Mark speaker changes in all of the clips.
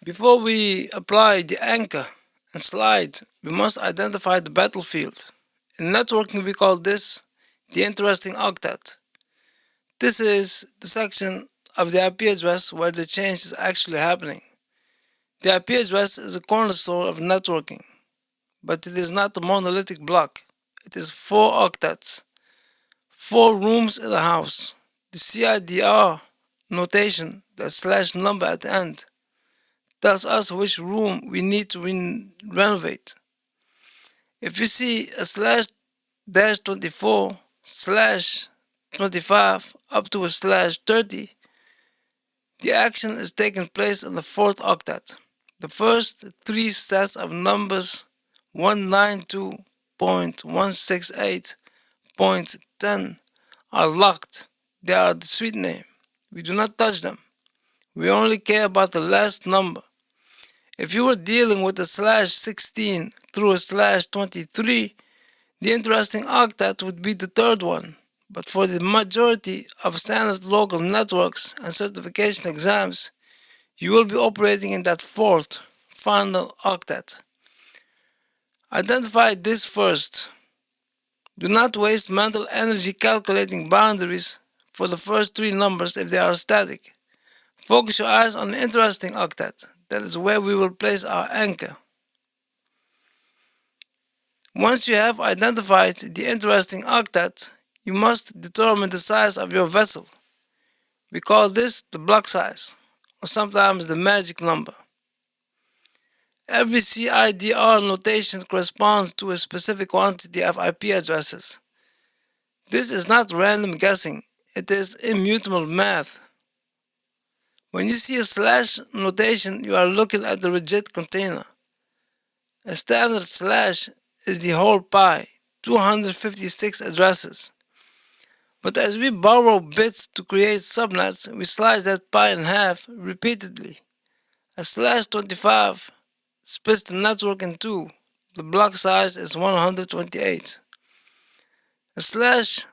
Speaker 1: Before we apply the anchor and slide, we must identify the battlefield. In networking, we call this the interesting octet. This is the section of the IP address where the change is actually happening. The IP address is a cornerstone of networking, but it is not a monolithic block. It is 4 octets, 4 rooms in a house. The CIDR notation, that slash number at the end, tells us which room we need to renovate. If you see a slash dash 24 slash 25 up to a slash 30, the action is taking place in the 4th octet. The first 3 sets of numbers 192.168.10 are locked. They are the suite name. We do not touch them. We only care about the last number. If you were dealing with a slash 16 through a slash 23, the interesting octet would be the 3rd one. But for the majority of standard local networks and certification exams, you will be operating in that 4th, final octet. Identify this first. Do not waste mental energy calculating boundaries for the first 3 numbers if they are static. Focus your eyes on the interesting octet. That is where we will place our anchor. Once you have identified the interesting octet, you must determine the size of your vessel. We call this the block size, or sometimes the magic number. Every CIDR notation corresponds to a specific quantity of IP addresses. This is not random guessing, it is immutable math. When you see a slash notation, you are looking at the rigid container. A standard slash is the whole pie, 256 addresses. But as we borrow bits to create subnets, we slice that pie in half repeatedly. A slash 25 splits the network in 2. The block size is 128. A slash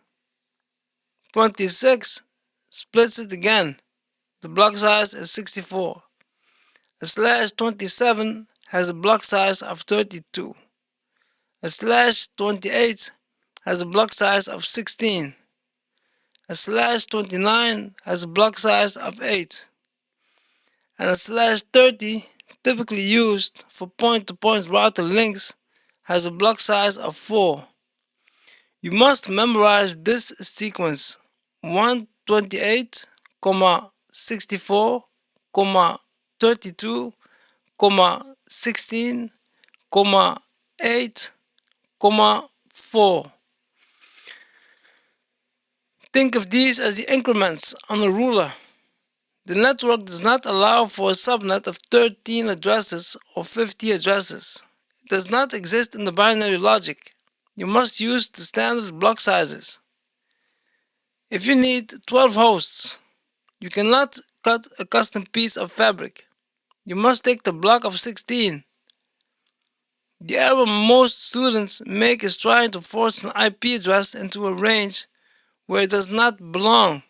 Speaker 1: 26 splits it again. The block size is 64. A slash 27 has a block size of 32. A slash 28 has a block size of 16. A slash 29 has a block size of 8. And a slash 30, typically used for point-to-point router links, has a block size of 4. You must memorize this sequence: 128, 64, 32, 16, 8, 4. Think of these as the increments on a ruler. The network does not allow for a subnet of 13 addresses or 50 addresses. It does not exist in the binary logic. You must use the standard block sizes. If you need 12 hosts, you cannot cut a custom piece of fabric. You must take the block of 16. The error most students make is trying to force an IP address into a range where it does not belong.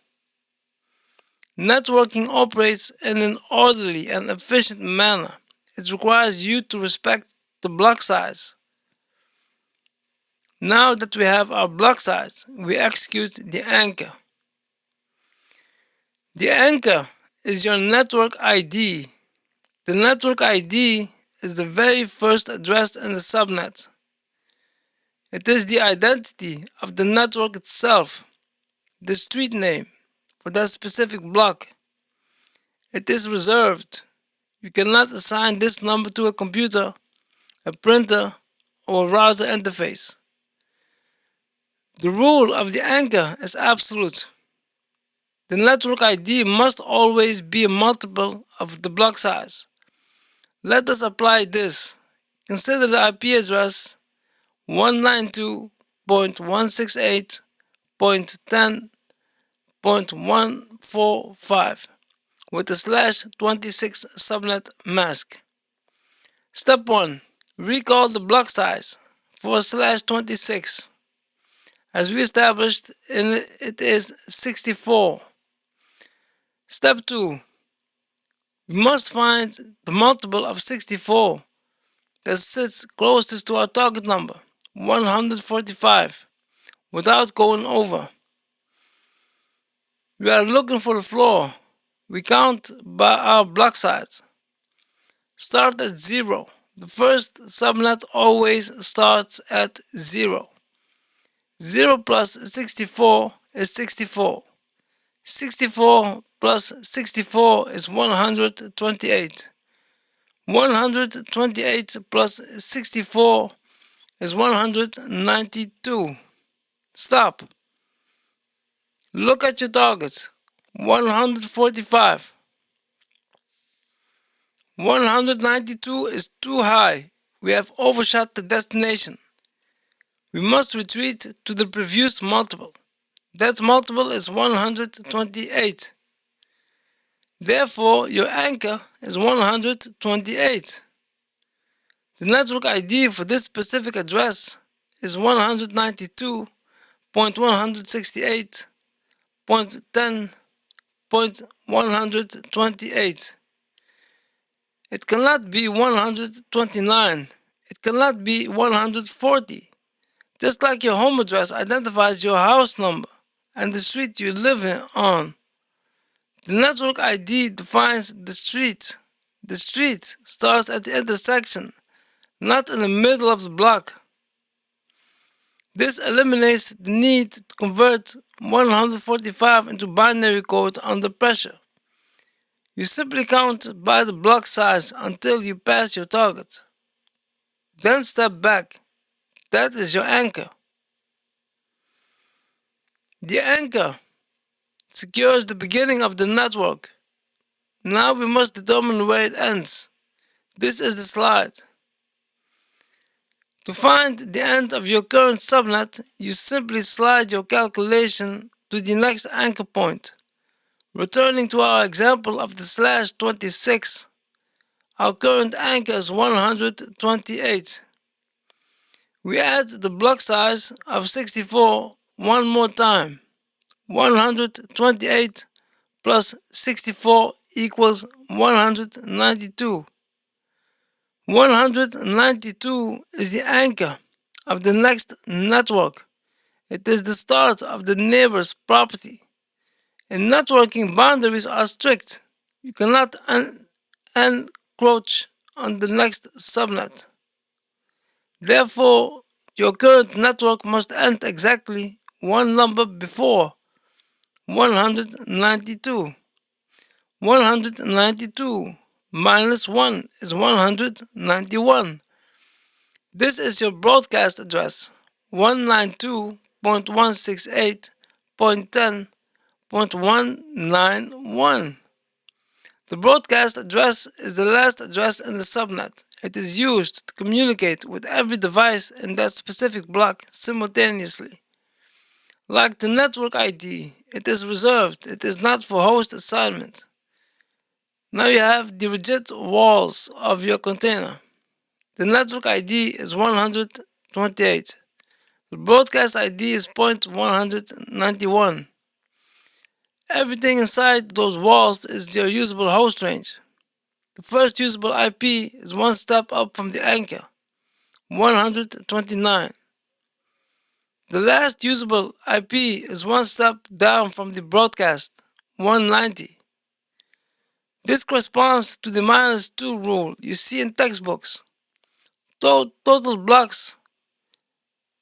Speaker 1: Networking operates in an orderly and efficient manner. It requires you to respect the block size. Now that we have our block size, we execute the anchor. The anchor is your network ID. The network ID is the very first address in the subnet. It is the identity of the network itself, the street name for that specific block. It is reserved. You cannot assign this number to a computer, a printer, or a router interface. The rule of the anchor is absolute. The network ID must always be a multiple of the block size. Let us apply this. Consider the IP address 192.168.10.145 with a slash 26 subnet mask. Step 1. Recall the block size for a slash 26. As we established, it is 64. Step 2. We must find the multiple of 64 that sits closest to our target number, 145, without going over. We are looking for the floor. We count by our block size. Start at 0. The first subnet always starts at 0. 0 plus 64 is 64. 64 plus 64 is 128. 128 plus 64 is 192. Stop. Look at your targets. 145. 192 is too high. We have overshot the destination. We must retreat to the previous multiple. That multiple is 128. Therefore, your anchor is 128. The network ID for this specific address is 192.168.10.128. It cannot be 129. It cannot be 140. Just like your home address identifies your house number and the street you live on, the network ID defines the street. The street starts at the intersection, not in the middle of the block. This eliminates the need to convert 145 into binary code under pressure. You simply count by the block size until you pass your target. Then step back. That is your anchor. The anchor secures the beginning of the network. Now we must determine where it ends. This is the slide. To find the end of your current subnet, you simply slide your calculation to the next anchor point. Returning to our example of the /26, our current anchor is 128. We add the block size of 64 one more time. 128 plus 64 equals 192. 192 is the anchor of the next network. It is the start of the neighbor's property. In networking, boundaries are strict. You cannot encroach on the next subnet. Therefore, your current network must end exactly one number before 192. 192 minus 1 is 191. This is your broadcast address, 192.168.10.191. The broadcast address is the last address in the subnet. It is used to communicate with every device in that specific block simultaneously. Like the network ID, it is reserved. It is not for host assignment. Now you have the rigid walls of your container. The network ID is 128. The broadcast ID is point 191. Everything inside those walls is your usable host range. The first usable IP is one step up from the anchor, 129. The last usable IP is one step down from the broadcast, 190. This corresponds to the -2 rule you see in textbooks. Total blocks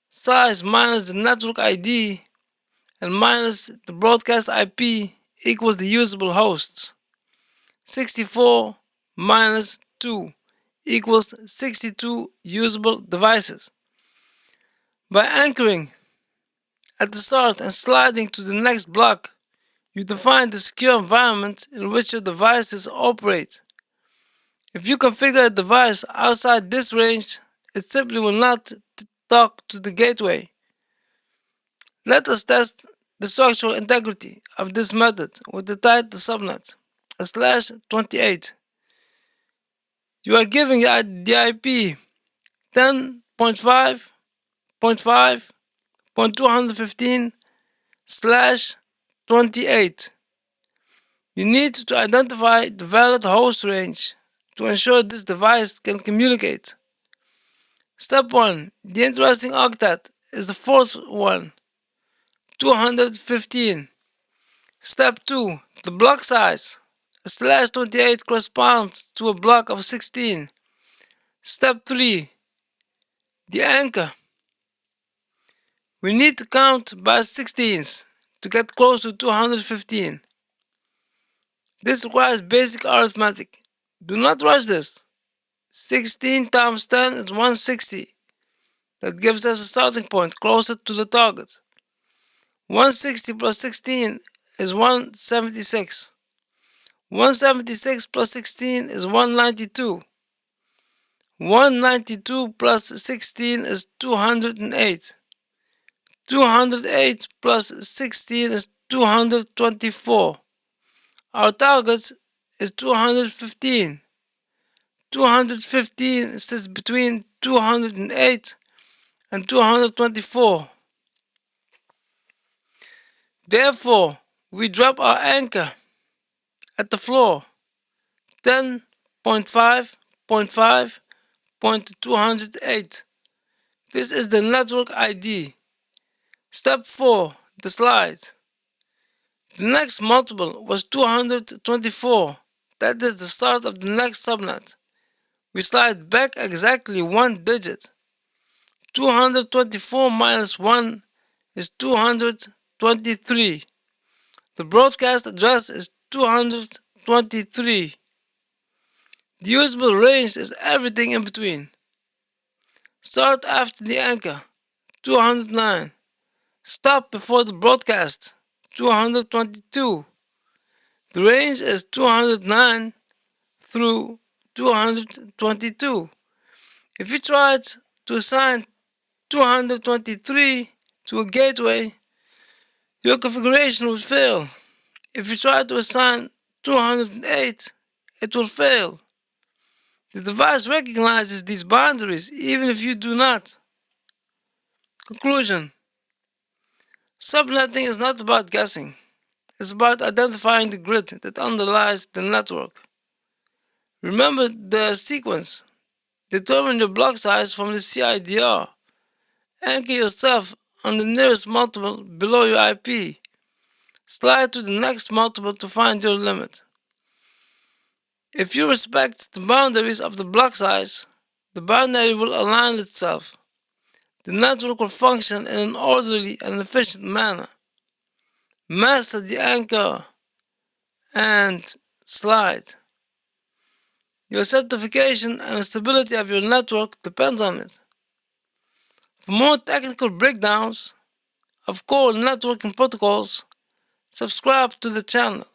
Speaker 1: size minus the network ID and minus the broadcast IP equals the usable hosts. 64 minus 2 equals 62 usable devices. By anchoring at the start and sliding to the next block, you define the secure environment in which your devices operate. If you configure a device outside this range, it simply will not talk to the gateway. Let us test the structural integrity of this method with the type subnet, a /28. You are giving the IP 10.5.5.215/28. You need to identify the valid host range to ensure this device can communicate. Step 1. The interesting octet is the fourth one, 215. Step 2. The block size. A /28 corresponds to a block of 16. Step 3. The anchor. We need to count by 16s to get close to 215. This requires basic arithmetic. Do not rush this. 16 times 10 is 160. That gives us a starting point closer to the target. 160 plus 16 is 176. 176 plus 16 is 192. 192 plus 16 is 208. 208 plus 16 is 224. Our target is 215. 215 sits between 208 and 224. Therefore, we drop our anchor at the floor 10.5.5.208. This is the network ID. Step 4. The slide. The next multiple was 224. That is the start of the next subnet. We slide back exactly one digit. 224 minus 1 is 223. The broadcast address is 223. The usable range is everything in between. Start after the anchor, 209. Stop before the broadcast, 222. The range is 209 through 222. If you tried to assign 223 to a gateway, your configuration would fail. If you try to assign 208, it will fail. The device recognizes these boundaries even if you do not. Conclusion. Subnetting is not about guessing. It's about identifying the grid that underlies the network. Remember the sequence. Determine your block size from the CIDR. Anchor yourself on the nearest multiple below your IP. Slide to the next multiple to find your limit. If you respect the boundaries of the block size, the binary will align itself. The network will function in an orderly and efficient manner. Master the anchor and slide. Your certification and the stability of your network depends on it. For more technical breakdowns of core networking protocols, subscribe to the channel.